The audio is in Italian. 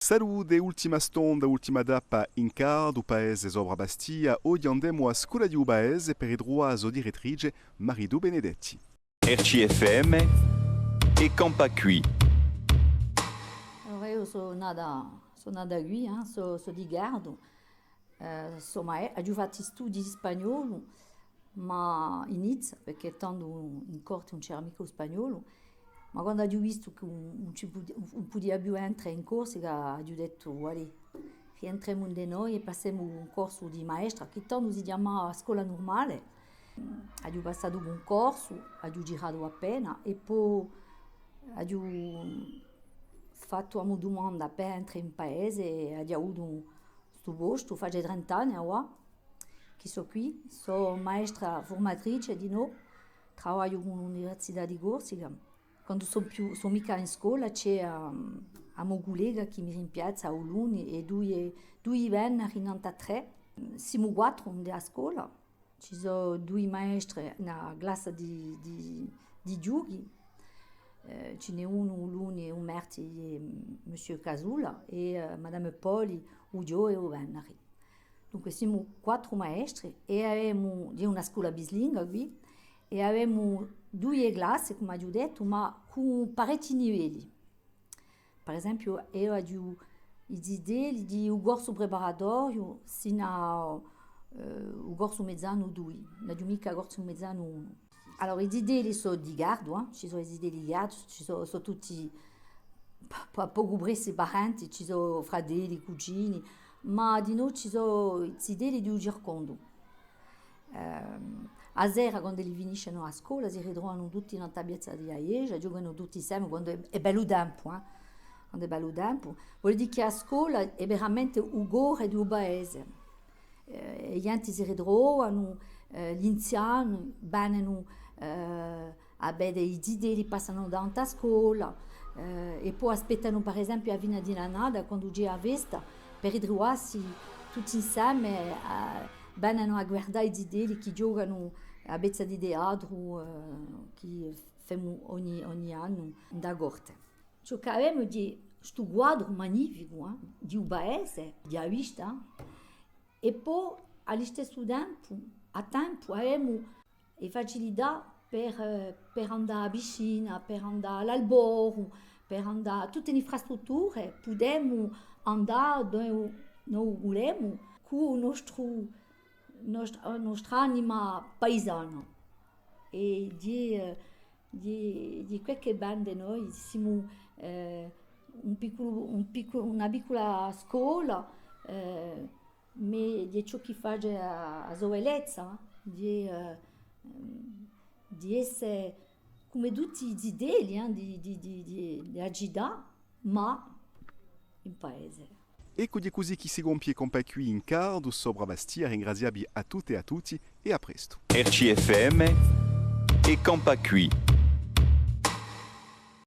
Salude, ultima stonda, ultima data in car do paese sopra Bastia, oggi andiamo a scuola di Ubaese per il sua direttrice Maridu Benedetti. RCFM e Campacui. Allora, io sono nata qui, sono di Gardo, ho fatto studi di spagnolo, ma inizio perché tanto in corte non c'era mica lo spagnolo, ma quando ho visto che non poteva più entrare in corso, ho detto, guarda, rientriamo di noi e passiamo un corso di maestra, che tanto si chiama scuola normale. Ho passato un corso, ho girato appena e poi ho fatto una domanda per entrare in paese e ho avuto questo posto, faccio 30 anni ora, che sono qui, sono maestra formatrice di nuovo, lavoro con l'Università di Corsica. Quando sono mica in scuola c'è una mia collega che mi rimpiazza a Oluni e due vengono in 93. Siamo quattro nella scuola, ci sono due maestre nella classe di giochi. Ce n'è uno Luni e un Merti e Monsieur Casula e Madame Poli, Udio e Ovenari. Dunque siamo quattro maestri e abbiamo una scuola bilingue qui e abbiamo due classi, come ho detto, ma con parecchi livelli. Per esempio, io ho l'idea di un corso preparatorio sino a un corso mezzano 2, non ho mica corso mezzano 1. Allora, le idee sono di Gardo, ci sono le idee di Gardo, ci sono tutti poco presi parenti, ci sono fratelli, cugini, ma di noi ci sono le idee di un gircondo. A sera, quando li finiscono a scuola, si ritrovano tutti in una tabliezza di Aieja, giocano tutti insieme quando è bello tempo. Quando è bello tempo. Vuol dire che a scuola è veramente un cuore di un paese. Gli enti si ritrovano, gli anziani vengono a vedere le idee, li passano davanti a scuola e poi aspettano per esempio la fine di annata quando c'è la festa per ritrovarsi tutti insieme, vengono a guardare le idee che giocano a bezza di teatro che facciamo ogni anno da corte. Ciò che abbiamo di questo quadro magnifico di un paese, di vista, e poi allo stesso tempo, abbiamo le facilità per andare a piscina, per andare all'albergo, per andare a tutte le infrastrutture, possiamo andare dove noi vogliamo con nostra anima paesana. E di quel che bene noi siamo una piccola scuola, ma di ciò che fa a sovellezza, di essere come tutti gli idee di agitare, ma in paese. Ecco di così chi si compie Campacui in car do sopra Bastia, ringraziabi a tutte e a tutti e a presto. RCFM e Campacui.